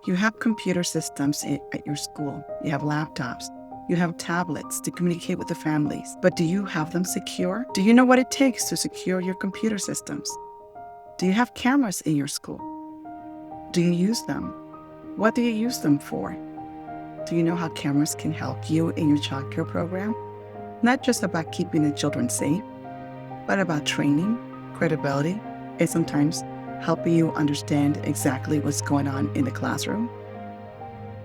You have computer systems at your school. You have laptops. You have tablets to communicate with the families. But do you have them secure? Do you know what it takes to secure your computer systems? Do you have cameras in your school? Do you use them? What do you use them for? Do you know how cameras can help you in your childcare program? Not just about keeping the children safe, but about training, credibility, and sometimes helping you understand exactly what's going on in the classroom.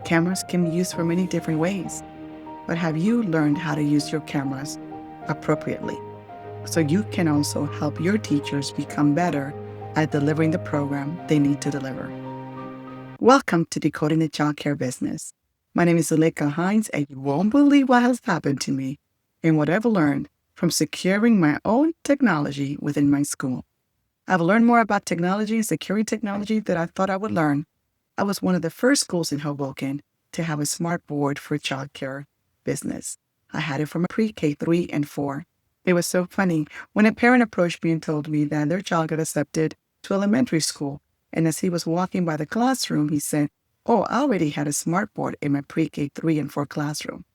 Cameras can be used for many different ways, but have you learned how to use your cameras appropriately so you can also help your teachers become better at delivering the program they need to deliver? Welcome to Decoding the Childcare Business. My name is Zuleika Hines, and you won't believe what has happened to me and what I've learned from securing my own technology within my school. I've learned more about technology and securing technology than I thought I would learn. I was one of the first schools in Hoboken to have a smart board for childcare business. I had it from pre-K 3 and 4. It was so funny when a parent approached me and told me that their child got accepted to elementary school. And as he was walking by the classroom, he said, "Oh, I already had a smart board in my pre-K 3 and 4 classroom."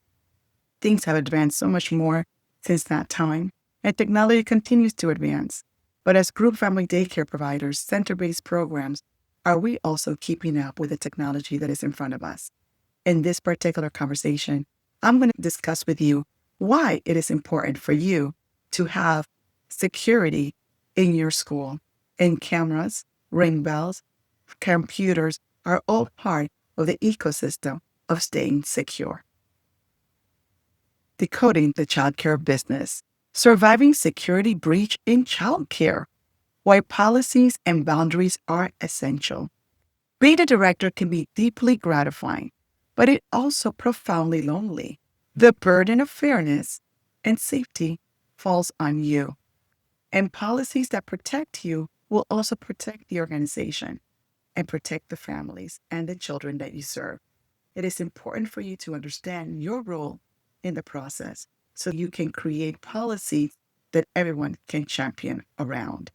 Things have advanced so much more since that time, and technology continues to advance. But as group family daycare providers, center-based programs, are we also keeping up with the technology that is in front of us? In this particular conversation, I'm going to discuss with you why it is important for you to have security in your school. And cameras, ring bells, computers are all part of the ecosystem of staying secure. Decoding the childcare business. Surviving security breach in childcare. Why policies and boundaries are essential. Being a director can be deeply gratifying, but it also profoundly lonely. The burden of fairness and safety falls on you. And policies that protect you will also protect the organization and protect the families and the children that you serve. It is important for you to understand your role in the process so you can create policies that everyone can champion around.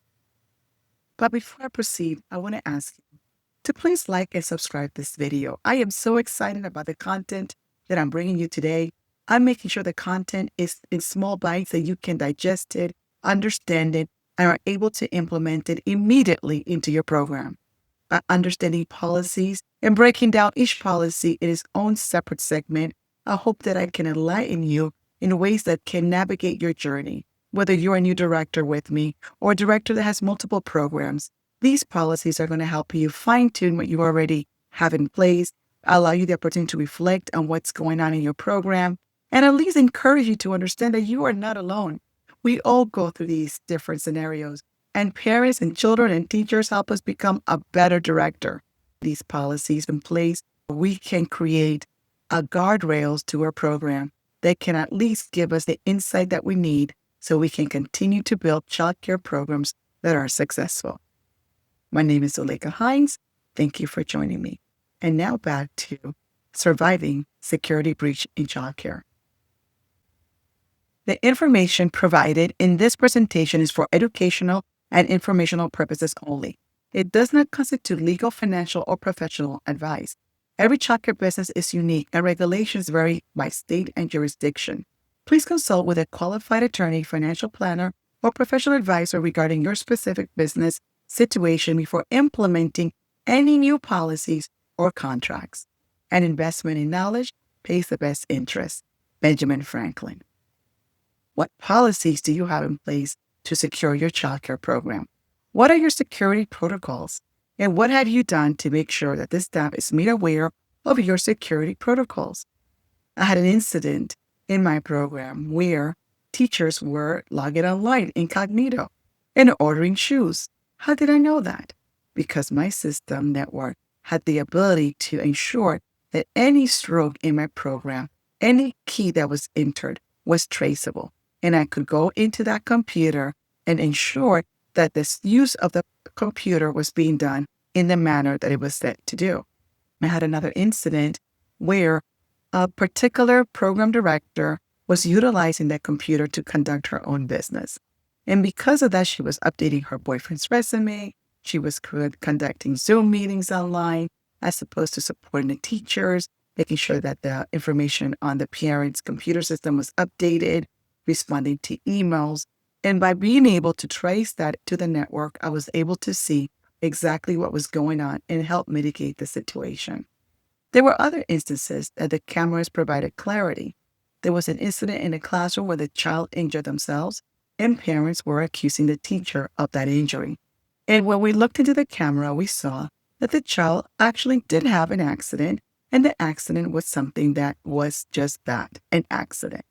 But before I proceed, I want to ask you to please like and subscribe this video. I am so excited about the content that I'm bringing you today. I'm making sure the content is in small bites that you can digest it, understand it, and are able to implement it immediately into your program. By understanding policies and breaking down each policy in its own separate segment, I hope that I can enlighten you in ways that can navigate your journey. Whether you're a new director with me or a director that has multiple programs, these policies are going to help you fine-tune what you already have in place, allow you the opportunity to reflect on what's going on in your program, and at least encourage you to understand that you are not alone. We all go through these different scenarios, and parents and children and teachers help us become a better director. These policies in place, we can create guardrails to our program that can at least give us the insight that we need so we can continue to build childcare programs that are successful. My name is Zuleika Hines. Thank you for joining me. And now back to surviving security breach in childcare. The information provided in this presentation is for educational and informational purposes only. It does not constitute legal, financial, or professional advice. Every childcare business is unique and regulations vary by state and jurisdiction. Please consult with a qualified attorney, financial planner, or professional advisor regarding your specific business situation before implementing any new policies or contracts. An investment in knowledge pays the best interest. Benjamin Franklin. What policies do you have in place to secure your childcare program? What are your security protocols? And what have you done to make sure that the staff is made aware of your security protocols? I had an incident in my program where teachers were logging online incognito and ordering shoes. How did I know that? Because my system network had the ability to ensure that any stroke in my program, any key that was entered was traceable. And I could go into that computer and ensure that this use of the computer was being done in the manner that it was set to do. I had another incident where a particular program director was utilizing that computer to conduct her own business. And because of that, she was updating her boyfriend's resume. She was conducting Zoom meetings online. as opposed to supporting the teachers, making sure that the information on the parents' computer system was updated, responding to emails. And by being able to trace that to the network, I was able to see exactly what was going on and help mitigate the situation. There were other instances that the cameras provided clarity. There was an incident in a classroom where the child injured themselves, and parents were accusing the teacher of that injury. And when we looked into the camera, we saw that the child actually did have an accident, and the accident was something that was just that, an accident.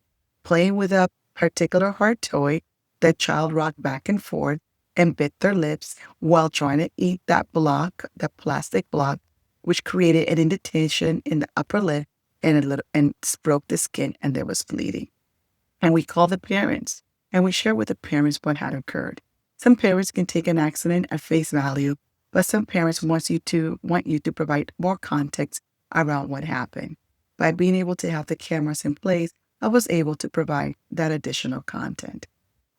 Playing with a particular hard toy, the child rocked back and forth and bit their lips while trying to eat that block, the plastic block, which created an indentation in the upper lip and broke the skin, and there was bleeding. And we called the parents and we shared with the parents what had occurred. Some parents can take an accident at face value, but some parents want you to provide more context around what happened. By being able to have the cameras in place, I was able to provide that additional content.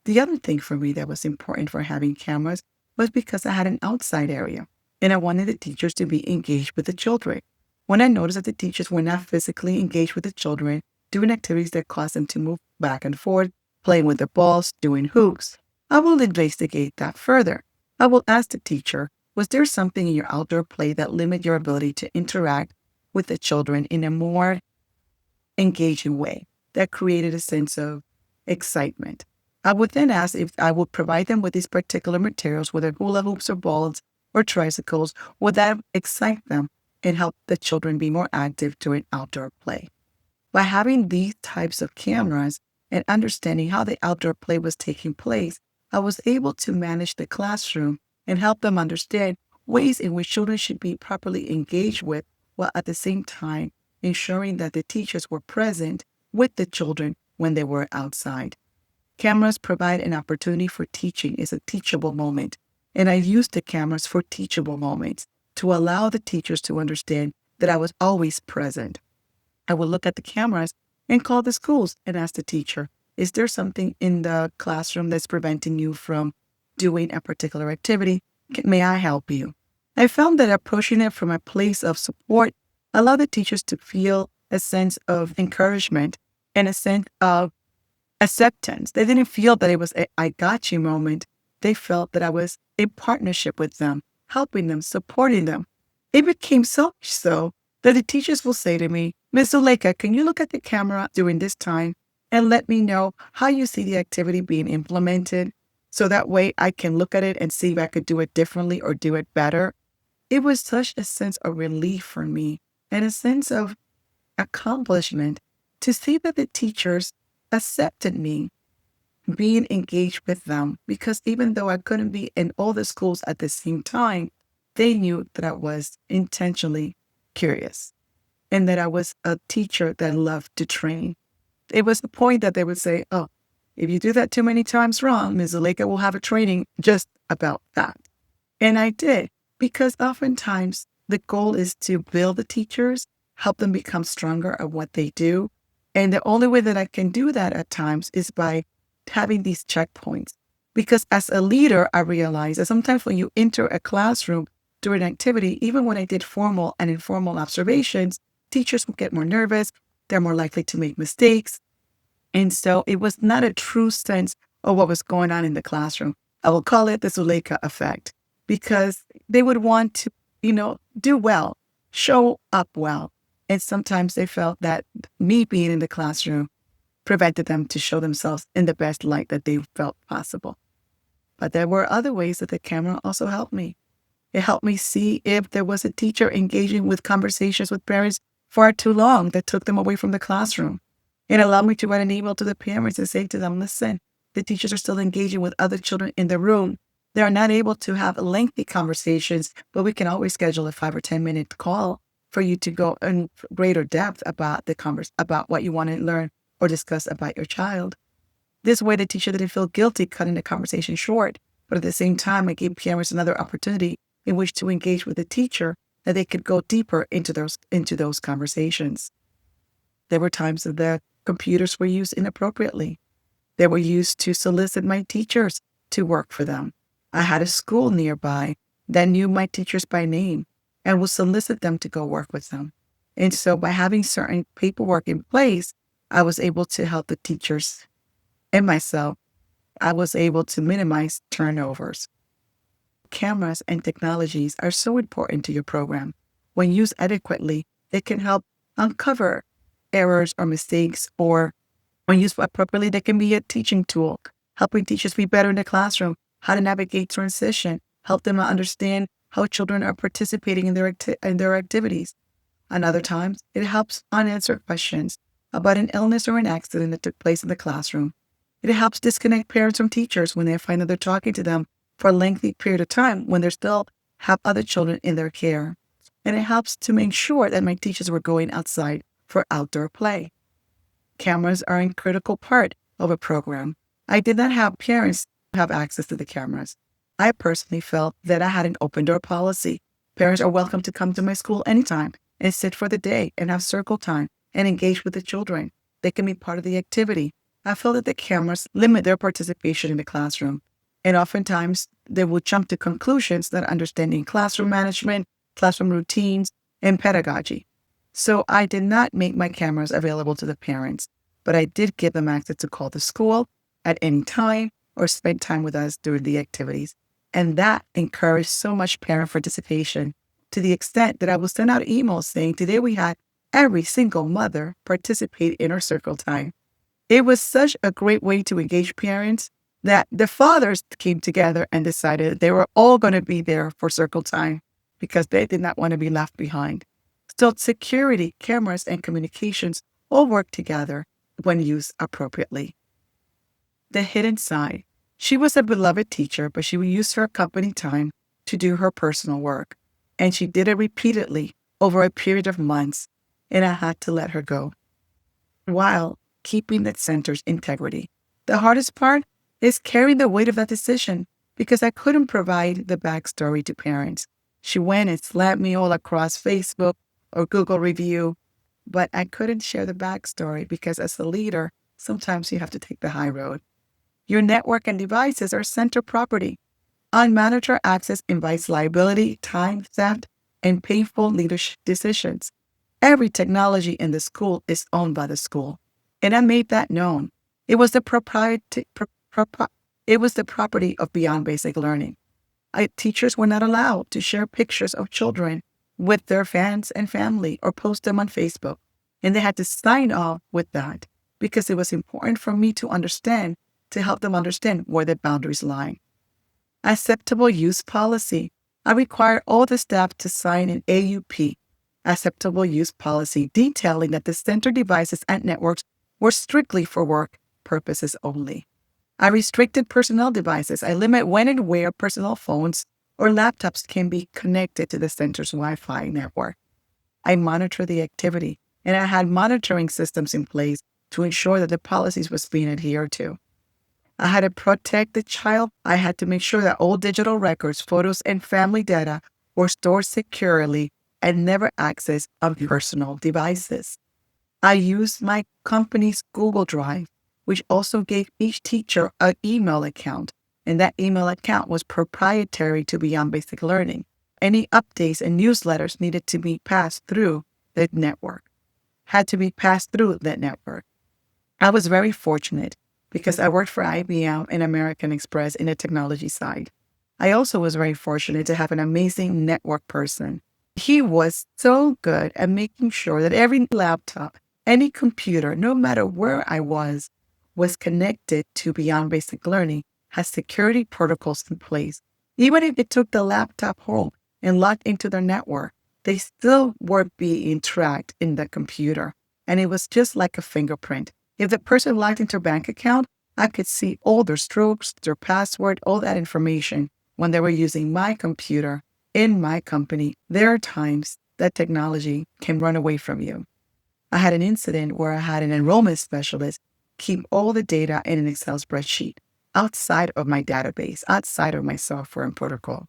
The other thing for me that was important for having cameras was because I had an outside area and I wanted the teachers to be engaged with the children. When I noticed that the teachers were not physically engaged with the children, doing activities that caused them to move back and forth, playing with the balls, doing hoops, I will investigate that further. I will ask the teacher, was there something in your outdoor play that limited your ability to interact with the children in a more engaging way that created a sense of excitement? I would then ask if I would provide them with these particular materials, whether hula hoops or balls or tricycles, would that excite them and help the children be more active during outdoor play? By having these types of cameras and understanding how the outdoor play was taking place, I was able to manage the classroom and help them understand ways in which children should be properly engaged with, while at the same time ensuring that the teachers were present with the children when they were outside. Cameras provide an opportunity for teaching. It's a teachable moment. And I used the cameras for teachable moments to allow the teachers to understand that I was always present. I would look at the cameras and call the schools and ask the teacher, is there something in the classroom that's preventing you from doing a particular activity? May I help you? I found that approaching it from a place of support allowed the teachers to feel a sense of encouragement and a sense of acceptance. They didn't feel that it was a I got you moment. They felt that I was in partnership with them, helping them, supporting them. It became so much so that the teachers will say to me, Ms. Zuleika, can you look at the camera during this time and let me know how you see the activity being implemented? So that way I can look at it and see if I could do it differently or do it better. It was such a sense of relief for me and a sense of accomplishment to see that the teachers accepted me being engaged with them, because even though I couldn't be in all the schools at the same time, they knew that I was intentionally curious and that I was a teacher that loved to train. It was the point that they would say, oh, if you do that too many times wrong, Ms. Zuleika will have a training just about that. And I did, because oftentimes the goal is to build the teachers, help them become stronger at what they do. And the only way that I can do that at times is by having these checkpoints. Because as a leader, I realized that sometimes when you enter a classroom during an activity, even when I did formal and informal observations, teachers would get more nervous. They're more likely to make mistakes. And so it was not a true sense of what was going on in the classroom. I will call it the Zuleika effect, because they would want to, do well, show up well. And sometimes they felt that me being in the classroom prevented them to show themselves in the best light that they felt possible. But there were other ways that the camera also helped me. It helped me see if there was a teacher engaging with conversations with parents far too long that took them away from the classroom. It allowed me to write an email to the parents and say to them, listen, the teachers are still engaging with other children in the room. They are not able to have lengthy conversations, but we can always schedule a 5 or 10-minute call for you to go in greater depth about about what you want to learn or discuss about your child. This way, the teacher didn't feel guilty cutting the conversation short, but at the same time, it gave parents another opportunity in which to engage with the teacher, that they could go deeper into those conversations. There were times that the computers were used inappropriately. They were used to solicit my teachers to work for them. I had a school nearby that knew my teachers by name, and would solicit them to go work with them. And so by having certain paperwork in place, I was able to help the teachers and myself. I was able to minimize turnovers. Cameras and technologies are so important to your program. When used adequately, they can help uncover errors or mistakes, or when used appropriately, they can be a teaching tool, helping teachers be better in the classroom, how to navigate transition, help them understand how children are participating in their activities. And other times, it helps unanswer questions about an illness or an accident that took place in the classroom. It helps disconnect parents from teachers when they find that they're talking to them for a lengthy period of time when they still have other children in their care. And it helps to make sure that my teachers were going outside for outdoor play. Cameras are a critical part of a program. I did not have parents have access to the cameras. I personally felt that I had an open door policy. Parents are welcome to come to my school anytime and sit for the day and have circle time and engage with the children. They can be part of the activity. I feel that the cameras limit their participation in the classroom, and oftentimes they will jump to conclusions that understanding classroom management, classroom routines, and pedagogy. So I did not make my cameras available to the parents, but I did give them access to call the school at any time or spend time with us during the activities. And that encouraged so much parent participation to the extent that I will send out emails saying, today we had every single mother participate in our circle time. It was such a great way to engage parents that the fathers came together and decided they were all going to be there for circle time because they did not want to be left behind. So security, cameras, and communications all work together when used appropriately. The hidden side. She was a beloved teacher, but she would use her company time to do her personal work. And she did it repeatedly over a period of months, and I had to let her go, while keeping the center's integrity. The hardest part is carrying the weight of that decision because I couldn't provide the backstory to parents. She went and slapped me all across Facebook or Google review, but I couldn't share the backstory because as a leader, sometimes you have to take the high road. Your network and devices are center property. Unmonitored access invites liability, time theft, and painful leadership decisions. Every technology in the school is owned by the school, and I made that known. It was the property of Beyond Basic Learning. Teachers were not allowed to share pictures of children with their fans and family or post them on Facebook, and they had to sign off with that because it was important for me to understand, to help them understand where the boundaries lie. Acceptable use policy. I require all the staff to sign an AUP, acceptable use policy, detailing that the center devices and networks were strictly for work purposes only. I restricted personnel devices. I limit when and where personal phones or laptops can be connected to the center's Wi-Fi network. I monitor the activity, and I had monitoring systems in place to ensure that the policies was being adhered to. I had to protect the child. I had to make sure that all digital records, photos, and family data were stored securely and never accessed on personal devices. I used my company's Google Drive, which also gave each teacher an email account, and that email account was proprietary to Beyond Basic Learning. Any updates and newsletters needed to be passed through that network, had to be passed through that network. I was very fortunate because I worked for IBM and American Express in the technology side. I also was very fortunate to have an amazing network person. He was so good at making sure that every laptop, any computer, no matter where I was connected to Beyond Basic Learning, has security protocols in place. Even if they took the laptop home and logged into their network, they still were being tracked in the computer. And it was just like a fingerprint. If the person logged into a bank account, I could see all their strokes, their password, all that information when they were using my computer in my company. There are times that technology can run away from you. I had an incident where I had an enrollment specialist keep all the data in an Excel spreadsheet outside of my database, outside of my software and protocol.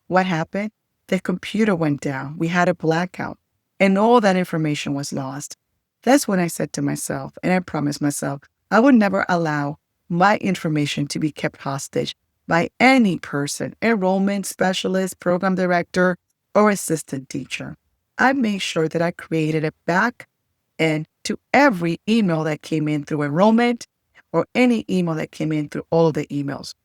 What happened? The computer went down. We had a blackout, and all that information was lost. That's when I said to myself, and I promised myself, I would never allow my information to be kept hostage by any person, enrollment specialist, program director, or assistant teacher. I made sure that I created a back end to every email that came in through enrollment or any email that came in through all of the emails.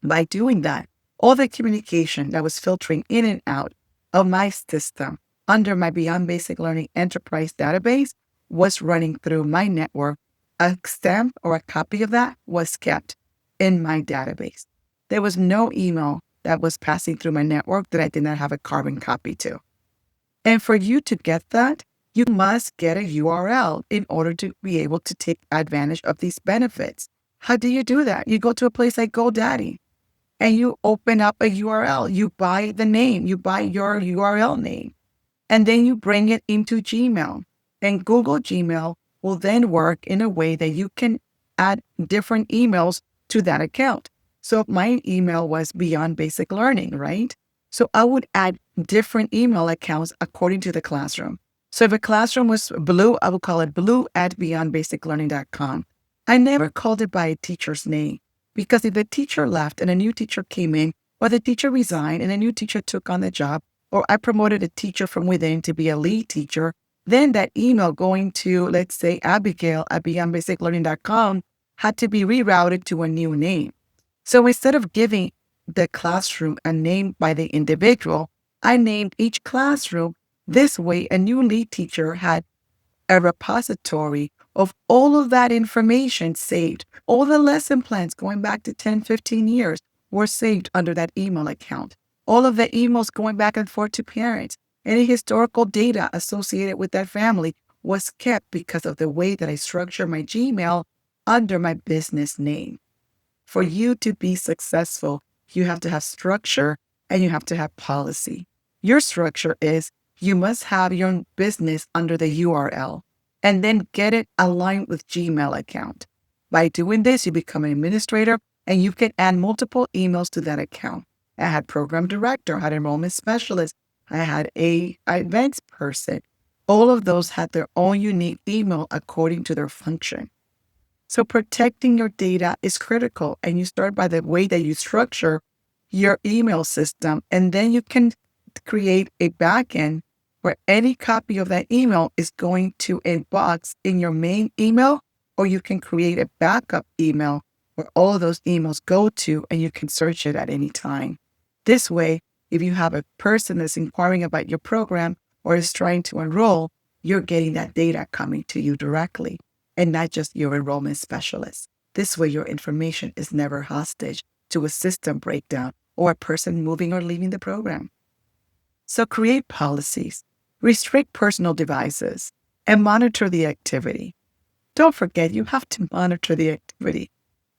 By doing that, all the communication that was filtering in and out of my system under my Beyond Basic Learning Enterprise database was running through my network. A stamp or a copy of that was kept in my database. There was no email that was passing through my network that I did not have a carbon copy to. And for you to get that, you must get a URL in order to be able to take advantage of these benefits. How do you do that? You go to a place like GoDaddy and you open up a URL. You buy the name, you buy your URL name, and then you bring it into Gmail. And Google Gmail will then work in a way that you can add different emails to that account. So my email was Beyond Basic Learning, right? So I would add different email accounts according to the classroom. So if a classroom was blue, I would call it blue@beyondbasiclearning.com. I never called it by a teacher's name because if the teacher left and a new teacher came in, or the teacher resigned and a new teacher took on the job, or I promoted a teacher from within to be a lead teacher, then that email going to, let's say, Abigail@beyondbasiclearning.com had to be rerouted to a new name. So instead of giving the classroom a name by the individual, I named each classroom. This way, a new lead teacher had a repository of all of that information saved. All the lesson plans going back to 10, 15 years were saved under that email account. All of the emails going back and forth to parents, any historical data associated with that family was kept because of the way that I structure my Gmail under my business name. For you to be successful, you have to have structure and you have to have policy. Your structure is you must have your business under the URL and then get it aligned with Gmail account. By doing this, you become an administrator and you can add multiple emails to that account. I had program director, I had enrollment specialist, I had a events person. All of those had their own unique email according to their function. So protecting your data is critical, and you start by the way that you structure your email system, and then you can create a backend where any copy of that email is going to a box in your main email, or you can create a backup email where all of those emails go to, and you can search it at any time. This way, if you have a person that's inquiring about your program or is trying to enroll, you're getting that data coming to you directly, and not just your enrollment specialist. This way, your information is never hostage to a system breakdown or a person moving or leaving the program. So create policies, restrict personal devices, and monitor the activity. Don't forget, you have to monitor the activity.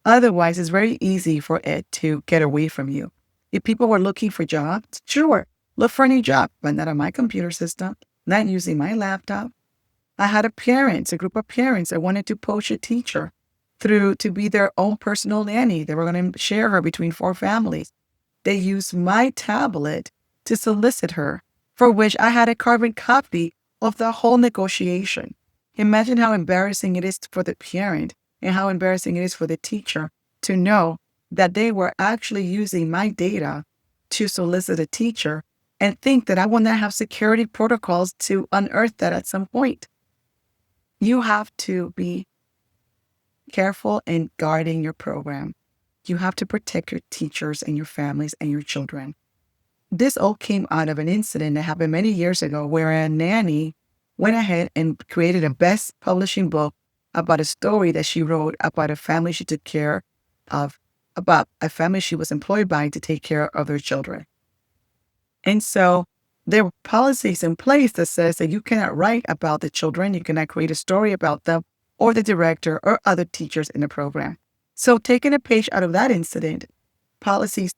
Otherwise, it's very easy for it to get away from you. If people were looking for jobs, sure, look for a new job, but not on my computer system, not using my laptop. I had a group of parents that wanted to poach a teacher through to be their own personal nanny. They were going to share her between 4 families. They used my tablet to solicit her, for which I had a carbon copy of the whole negotiation. Imagine how embarrassing it is for the parent and how embarrassing it is for the teacher to know that they were actually using my data to solicit a teacher and think that I will not have security protocols to unearth that at some point. You have to be careful in guarding your program. You have to protect your teachers and your families and your children. This all came out of an incident that happened many years ago where a nanny went ahead and created a best publishing book about a story that she wrote about a family she took care of, about a family she was employed by to take care of their children. And so there were policies in place that says that you cannot write about the children, you cannot create a story about them, or the director or other teachers in the program. So taking a page out of that incident, policies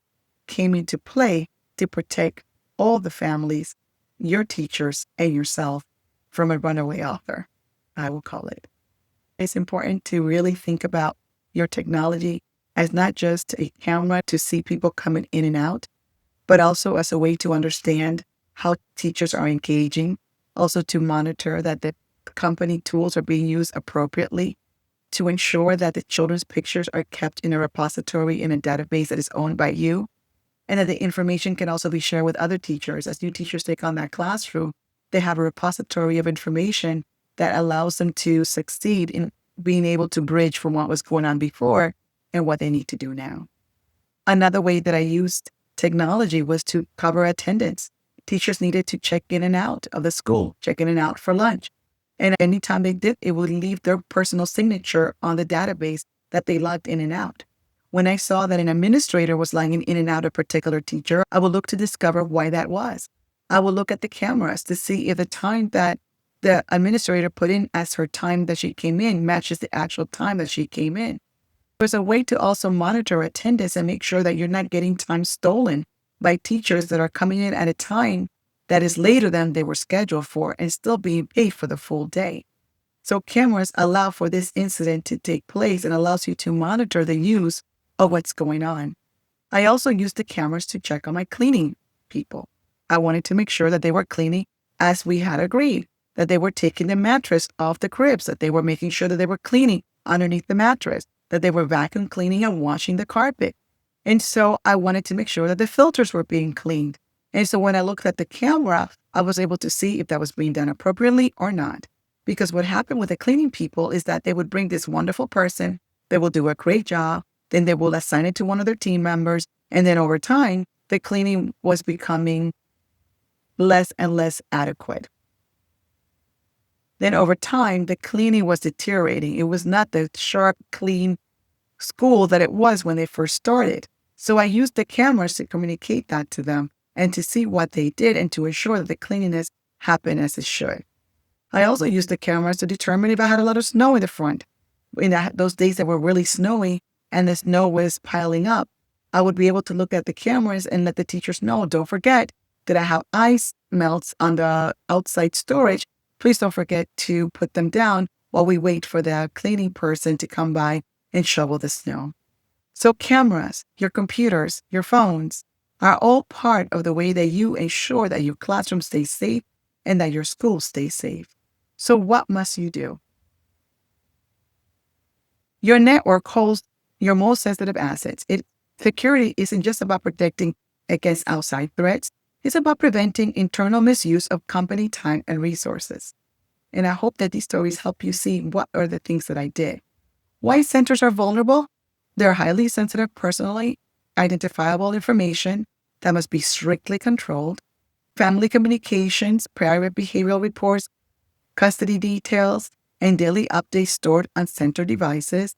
came into play to protect all the families, your teachers, and yourself from a runaway author, I will call it. It's important to really think about your technology as not just a camera to see people coming in and out, but also as a way to understand how teachers are engaging, also to monitor that the company tools are being used appropriately, to ensure that the children's pictures are kept in a repository in a database that is owned by you, and that the information can also be shared with other teachers. As new teachers take on that classroom, they have a repository of information that allows them to succeed in being able to bridge from what was going on before and what they need to do now. Another way that I used technology was to cover attendance. Teachers needed to check in and out of the school, check in and out for lunch. And anytime they did, it would leave their personal signature on the database that they logged in and out. When I saw that an administrator was logging in and out a particular teacher, I would look to discover why that was. I would look at the cameras to see if the time that the administrator put in as her time that she came in matches the actual time that she came in. There's a way to also monitor attendance and make sure that you're not getting time stolen by teachers that are coming in at a time that is later than they were scheduled for and still being paid for the full day. So cameras allow for this incident to take place and allows you to monitor the use of what's going on. I also used the cameras to check on my cleaning people. I wanted to make sure that they were cleaning as we had agreed, that they were taking the mattress off the cribs, that they were making sure that they were cleaning underneath the mattress, that they were vacuum cleaning and washing the carpet. And so I wanted to make sure that the filters were being cleaned. And so when I looked at the camera, I was able to see if that was being done appropriately or not. Because what happened with the cleaning people is that they would bring this wonderful person, they will do a great job, then they will assign it to one of their team members, and then over time, the cleaning was becoming less and less adequate. Then over time, the cleaning was deteriorating. It was not the sharp, clean school that it was when they first started. So I used the cameras to communicate that to them and to see what they did and to ensure that the cleanliness happened as it should. I also used the cameras to determine if I had a lot of snow in the front. In those days that were really snowy and the snow was piling up, I would be able to look at the cameras and let the teachers know, don't forget that I have ice melts on the outside storage. Please don't forget to put them down while we wait for the cleaning person to come by and shovel the snow. So cameras, your computers, your phones are all part of the way that you ensure that your classroom stays safe and that your school stays safe. So what must you do? Your network holds your most sensitive assets. Security isn't just about protecting against outside threats. It's about preventing internal misuse of company time and resources. And I hope that these stories help you see what are the things that I did. Why centers are vulnerable? They're highly sensitive, personally identifiable information that must be strictly controlled. Family communications, private behavioral reports, custody details, and daily updates stored on center devices.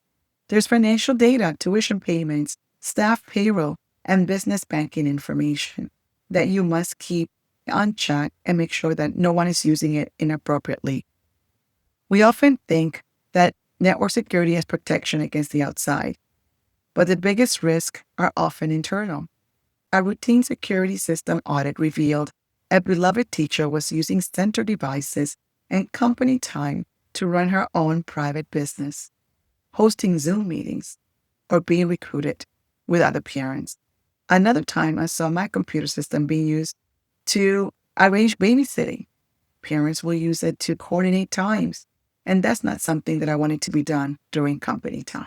There's financial data, tuition payments, staff payroll, and business banking information that you must keep on check and make sure that no one is using it inappropriately. We often think that network security is protection against the outside, but the biggest risks are often internal. A routine security system audit revealed a beloved teacher was using center devices and company time to run her own private business, hosting Zoom meetings, or being recruited with other parents. Another time, I saw my computer system being used to arrange babysitting. Parents will use it to coordinate times, and that's not something that I wanted to be done during company time.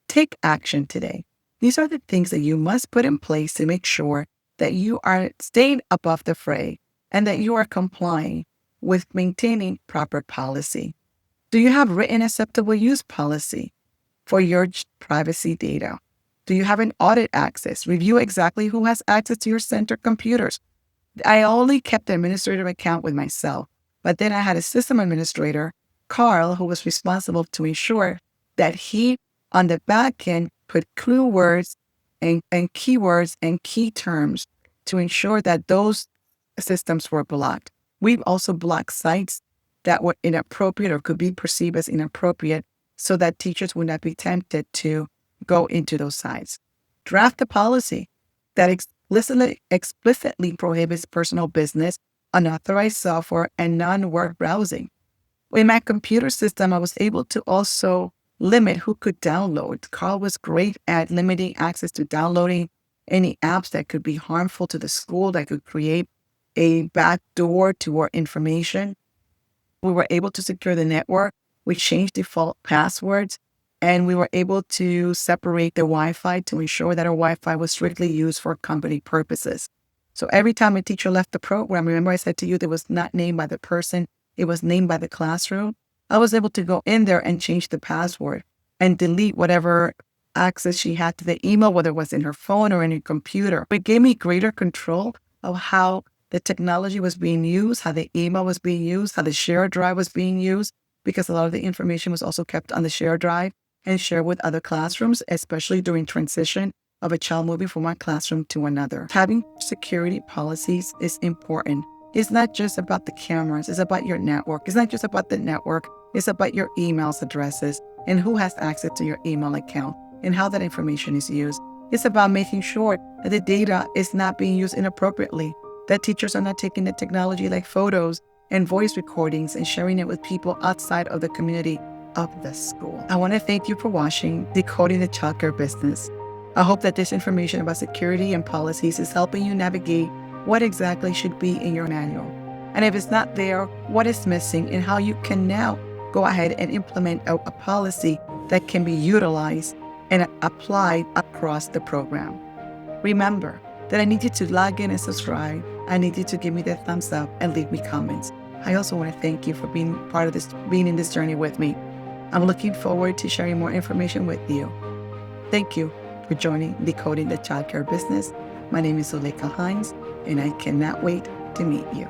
Take action today. These are the things that you must put in place to make sure that you are staying above the fray and that you are complying with maintaining proper policy. Do you have written acceptable use policy for your privacy data? Do you have an audit access? Review exactly who has access to your center computers. I only kept the administrative account with myself, but then I had a system administrator, Carl, who was responsible to ensure that he, on the back end, put clue words and keywords and key terms to ensure that those systems were blocked. We've also blocked sites that were inappropriate or could be perceived as inappropriate so that teachers would not be tempted to go into those sites. Draft a policy that explicitly prohibits personal business, unauthorized software, and non-work browsing. In my computer system, I was able to also limit who could download. Carl was great at limiting access to downloading any apps that could be harmful to the school, that could create a backdoor to our information. We were able to secure the network. We changed default passwords. And we were able to separate the Wi-Fi to ensure that our Wi-Fi was strictly used for company purposes. So every time a teacher left the program, remember I said to you, it was not named by the person, it was named by the classroom. I was able to go in there and change the password and delete whatever access she had to the email, whether it was in her phone or in her computer. It gave me greater control of how the technology was being used, how the email was being used, how the shared drive was being used, because a lot of the information was also kept on the shared drive and shared with other classrooms, especially during transition of a child moving from one classroom to another. Having security policies is important. It's not just about the cameras, it's about your network. It's not just about the network, it's about your email addresses and who has access to your email account and how that information is used. It's about making sure that the data is not being used inappropriately, that teachers are not taking the technology like photos and voice recordings and sharing it with people outside of the community of the school. I want to thank you for watching Decoding the Childcare Business. I hope that this information about security and policies is helping you navigate what exactly should be in your manual. And if it's not there, what is missing and how you can now go ahead and implement a policy that can be utilized and applied across the program. Remember that I need you to log in and subscribe. I need you to give me the thumbs up and leave me comments. I also want to thank you for being part of this, being in this journey with me. I'm looking forward to sharing more information with you. Thank you for joining Decoding the Childcare Business. My name is Zuleika Hines, and I cannot wait to meet you.